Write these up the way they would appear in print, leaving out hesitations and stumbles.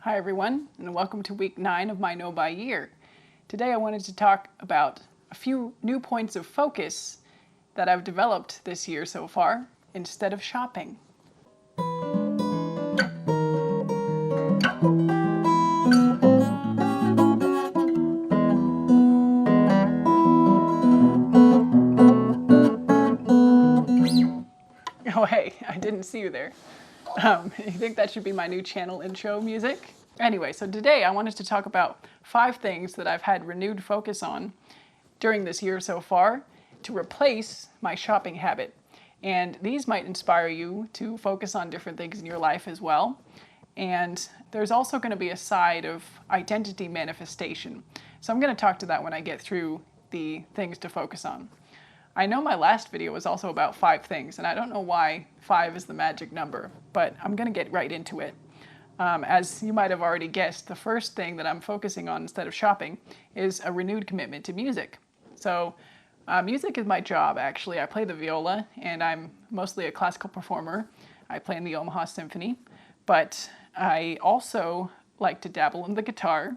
Hi everyone, and welcome to week 9 of my Know by Year. Today I wanted to talk about a few new points of focus that I've developed this year so far instead of shopping. Oh hey, I didn't see you there. You think that should be my new channel intro music? Anyway, so today I wanted to talk about 5 things that I've had renewed focus on during this year so far to replace my shopping habit. And these might inspire you to focus on different things in your life as well. And there's also going to be a side of identity manifestation. So I'm going to talk to that when I get through the things to focus on. I know my last video was also about 5 things, and I don't know why 5 is the magic number, but I'm going to get right into it. As you might have already guessed, the first thing that I'm focusing on instead of shopping is a renewed commitment to music. So music is my job, actually. I play the viola, and I'm mostly a classical performer. I play in the Omaha Symphony, but I also like to dabble in the guitar.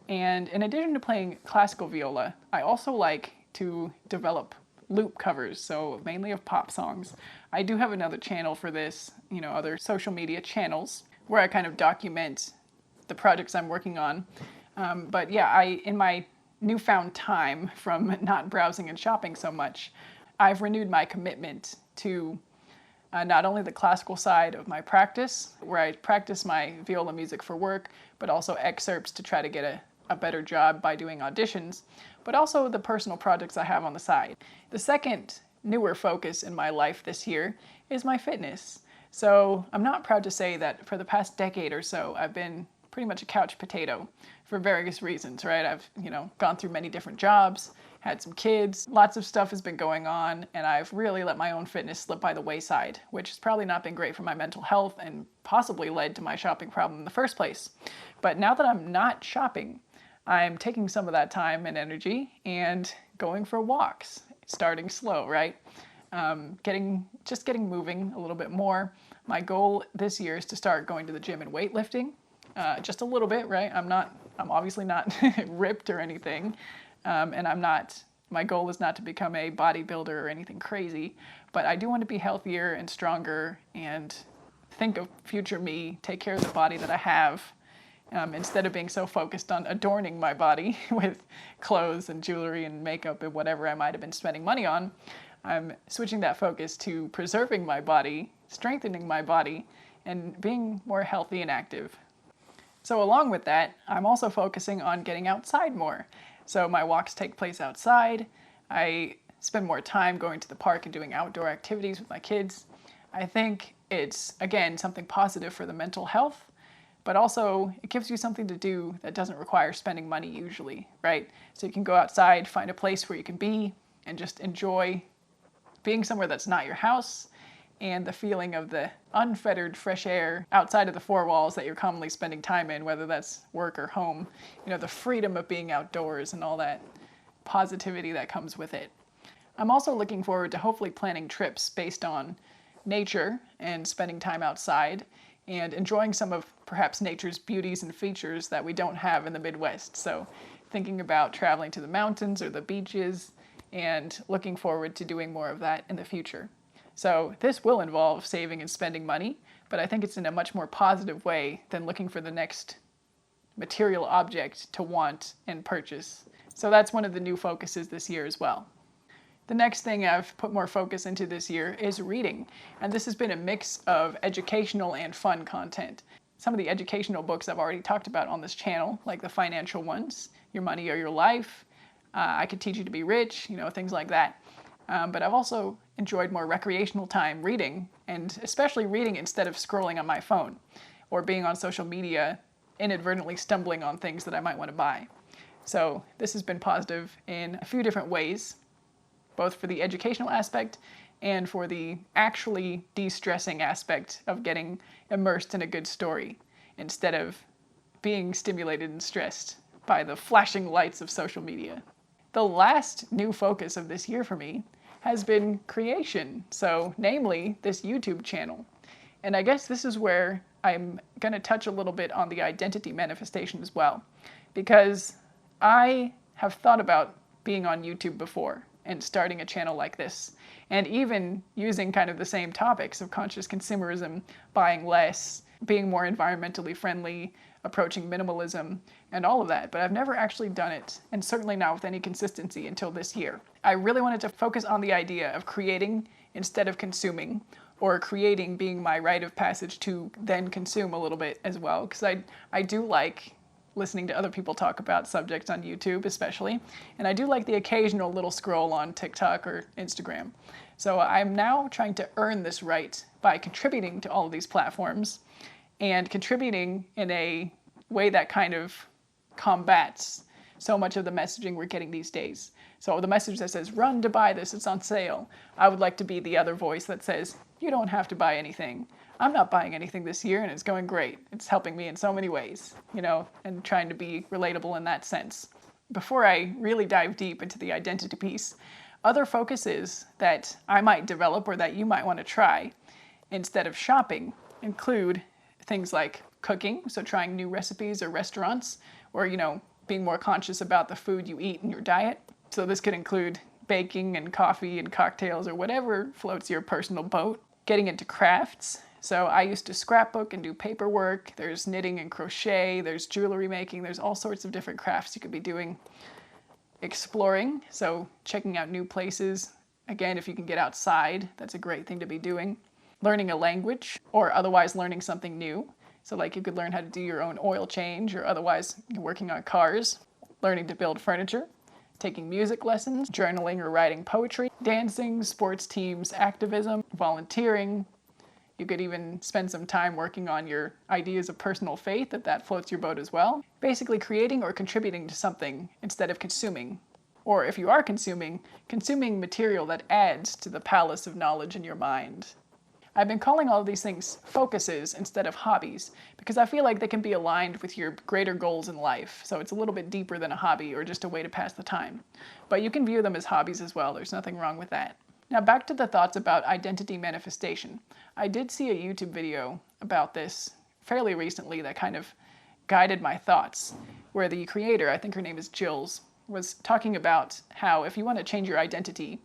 And in addition to playing classical viola, I also like to develop loop covers, so mainly of pop songs. I do have another channel for this, other social media channels where I kind of document the projects I'm working on. But yeah, in my newfound time from not browsing and shopping so much, I've renewed my commitment to not only the classical side of my practice, where I practice my viola music for work, but also excerpts to try to get a better job by doing auditions, but also the personal projects I have on the side. The second newer focus in my life this year is my fitness. So I'm not proud to say that for the past decade or so, I've been pretty much a couch potato for various reasons, right? I've, gone through many different jobs, had some kids, lots of stuff has been going on, and I've really let my own fitness slip by the wayside, which has probably not been great for my mental health and possibly led to my shopping problem in the first place. But now that I'm not shopping, I'm taking some of that time and energy and going for walks, starting slow, right? Getting moving a little bit more. My goal this year is to start going to the gym and weightlifting, just a little bit, right? I'm obviously not ripped or anything, and my goal is not to become a bodybuilder or anything crazy, but I do want to be healthier and stronger and think of future me, take care of the body that I have, instead of being so focused on adorning my body with clothes and jewelry and makeup and whatever I might have been spending money on. I'm switching that focus to preserving my body, strengthening my body, and being more healthy and active. So along with that, I'm also focusing on getting outside more. So my walks take place outside. I spend more time going to the park and doing outdoor activities with my kids. I think it's, again, something positive for the mental health, but also it gives you something to do that doesn't require spending money usually, right? So you can go outside, find a place where you can be, and just enjoy being somewhere that's not your house, and the feeling of the unfettered fresh air outside of the 4 walls that you're commonly spending time in, whether that's work or home. The freedom of being outdoors and all that positivity that comes with it. I'm also looking forward to hopefully planning trips based on nature and spending time outside and enjoying some of perhaps nature's beauties and features that we don't have in the Midwest. So thinking about traveling to the mountains or the beaches and looking forward to doing more of that in the future. So this will involve saving and spending money, but I think it's in a much more positive way than looking for the next material object to want and purchase. So that's one of the new focuses this year as well. The next thing I've put more focus into this year is reading, and this has been a mix of educational and fun content. Some of the educational books I've already talked about on this channel, like the financial ones, Your Money or Your Life, I Could Teach You to Be Rich, things like that. But I've also enjoyed more recreational time reading, and especially reading instead of scrolling on my phone or being on social media, inadvertently stumbling on things that I might want to buy. So this has been positive in a few different ways, both for the educational aspect and for the actually de-stressing aspect of getting immersed in a good story instead of being stimulated and stressed by the flashing lights of social media. The last new focus of this year for me has been creation, so namely this YouTube channel. And I guess this is where I'm going to touch a little bit on the identity manifestation as well, because I have thought about being on YouTube before and starting a channel like this, and even using kind of the same topics of conscious consumerism, buying less, being more environmentally friendly, approaching minimalism, and all of that, but I've never actually done it, and certainly not with any consistency until this year. I really wanted to focus on the idea of creating instead of consuming, or creating being my rite of passage to then consume a little bit as well, because I do like listening to other people talk about subjects on YouTube especially, and I do like the occasional little scroll on TikTok or Instagram. So I'm now trying to earn this right by contributing to all of these platforms, and contributing in a way that kind of combats so much of the messaging we're getting these days. So the message that says, run to buy this, it's on sale. I would like to be the other voice that says, you don't have to buy anything. I'm not buying anything this year and it's going great. It's helping me in so many ways, and trying to be relatable in that sense. Before I really dive deep into the identity piece, other focuses that I might develop or that you might want to try instead of shopping include things like cooking, so trying new recipes or restaurants, or, being more conscious about the food you eat in your diet. So this could include baking and coffee and cocktails or whatever floats your personal boat. Getting into crafts. So I used to scrapbook and do paperwork. There's knitting and crochet. There's jewelry making. There's all sorts of different crafts you could be doing. Exploring, so checking out new places. Again, if you can get outside, that's a great thing to be doing. Learning a language, or otherwise learning something new. So like you could learn how to do your own oil change, or otherwise working on cars. Learning to build furniture. Taking music lessons, journaling or writing poetry, dancing, sports teams, activism, volunteering. You could even spend some time working on your ideas of personal faith if that floats your boat as well. Basically creating or contributing to something instead of consuming. Or if you are consuming material that adds to the palace of knowledge in your mind. I've been calling all of these things focuses instead of hobbies because I feel like they can be aligned with your greater goals in life. So it's a little bit deeper than a hobby or just a way to pass the time. But you can view them as hobbies as well. There's nothing wrong with that. Now back to the thoughts about identity manifestation. I did see a YouTube video about this fairly recently that kind of guided my thoughts, where the creator, I think her name is Jillz, was talking about how if you want to change your identity,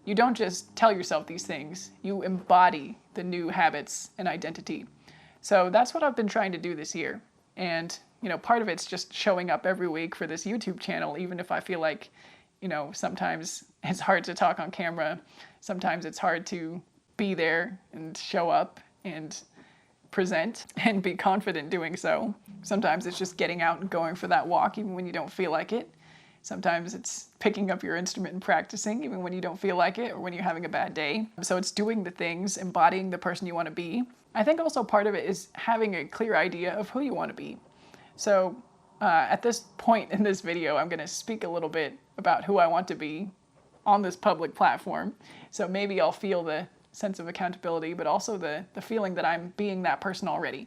you don't just tell yourself these things, you embody the new habits and identity. So that's what I've been trying to do this year. And, part of it's just showing up every week for this YouTube channel, even if I feel like, sometimes it's hard to talk on camera. Sometimes it's hard to be there and show up and present and be confident doing so. Sometimes it's just getting out and going for that walk, even when you don't feel like it. Sometimes it's picking up your instrument and practicing, even when you don't feel like it or when you're having a bad day. So it's doing the things, embodying the person you want to be. I think also part of it is having a clear idea of who you want to be. So at this point in this video, I'm going to speak a little bit about who I want to be on this public platform. So maybe I'll feel the sense of accountability, but also the feeling that I'm being that person already.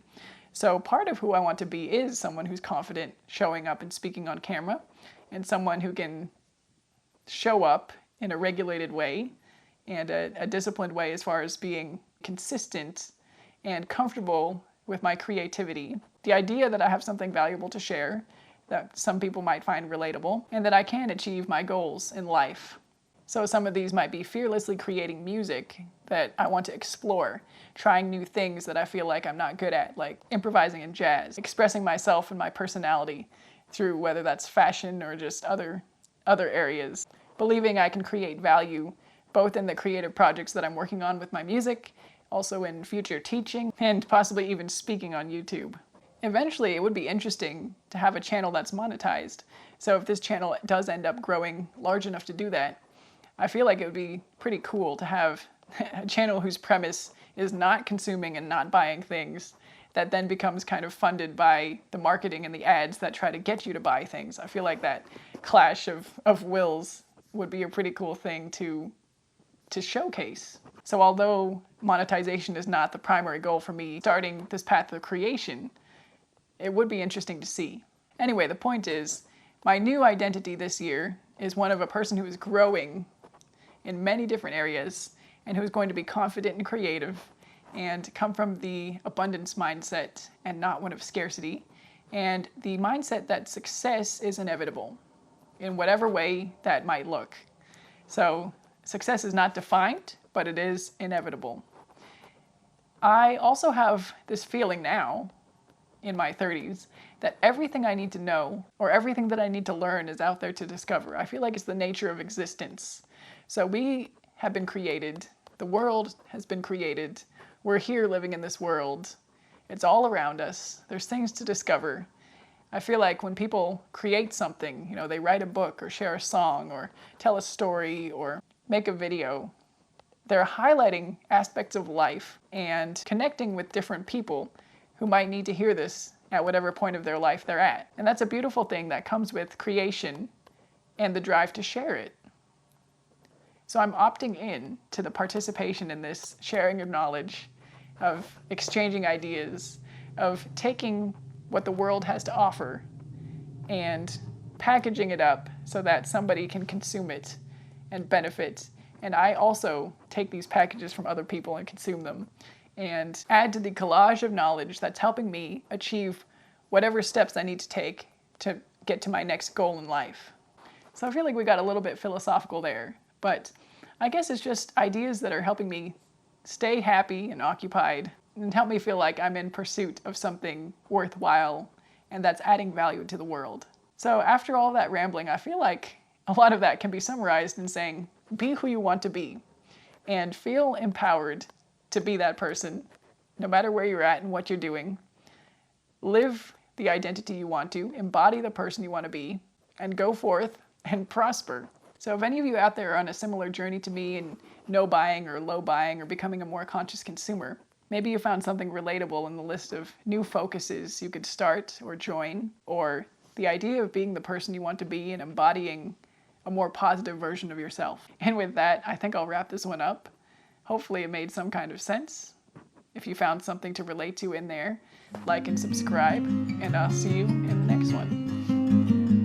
So part of who I want to be is someone who's confident showing up and speaking on camera, and someone who can show up in a regulated way and a disciplined way as far as being consistent and comfortable with my creativity. The idea that I have something valuable to share that some people might find relatable, and that I can achieve my goals in life. So some of these might be fearlessly creating music that I want to explore, trying new things that I feel like I'm not good at, like improvising in jazz, expressing myself and my personality through whether that's fashion or just other areas. Believing I can create value both in the creative projects that I'm working on with my music, also in future teaching, and possibly even speaking on YouTube. Eventually, it would be interesting to have a channel that's monetized. So if this channel does end up growing large enough to do that, I feel like it would be pretty cool to have a channel whose premise is not consuming and not buying things, that then becomes kind of funded by the marketing and the ads that try to get you to buy things. I feel like that clash of wills would be a pretty cool thing to showcase. So although monetization is not the primary goal for me starting this path of creation, it would be interesting to see. Anyway, the point is, my new identity this year is one of a person who is growing in many different areas and who's going to be confident and creative and come from the abundance mindset and not one of scarcity, and the mindset that success is inevitable in whatever way that might look. So success is not defined, but it is inevitable. I also have this feeling now, in my 30s, that everything I need to know or everything that I need to learn is out there to discover. I feel like it's the nature of existence. So we have been created, the world has been created, we're here living in this world, it's all around us, there's things to discover. I feel like when people create something, you know, they write a book or share a song or tell a story or make a video, they're highlighting aspects of life and connecting with different people who might need to hear this at whatever point of their life they're at. And that's a beautiful thing that comes with creation and the drive to share it. So I'm opting in to the participation in this sharing of knowledge, of exchanging ideas, of taking what the world has to offer and packaging it up so that somebody can consume it and benefit. And I also take these packages from other people and consume them and add to the collage of knowledge that's helping me achieve whatever steps I need to take to get to my next goal in life. So I feel like we got a little bit philosophical there, but I guess it's just ideas that are helping me stay happy and occupied and help me feel like I'm in pursuit of something worthwhile and that's adding value to the world. So after all that rambling, I feel like a lot of that can be summarized in saying, be who you want to be and feel empowered to be that person, no matter where you're at and what you're doing. Live the identity you want to, embody the person you want to be, and go forth and prosper. So if any of you out there are on a similar journey to me in no buying or low buying or becoming a more conscious consumer, maybe you found something relatable in the list of new focuses you could start or join, or the idea of being the person you want to be and embodying a more positive version of yourself. And with that, I think I'll wrap this one up. Hopefully it made some kind of sense. If you found something to relate to in there, like and subscribe, and I'll see you in the next one.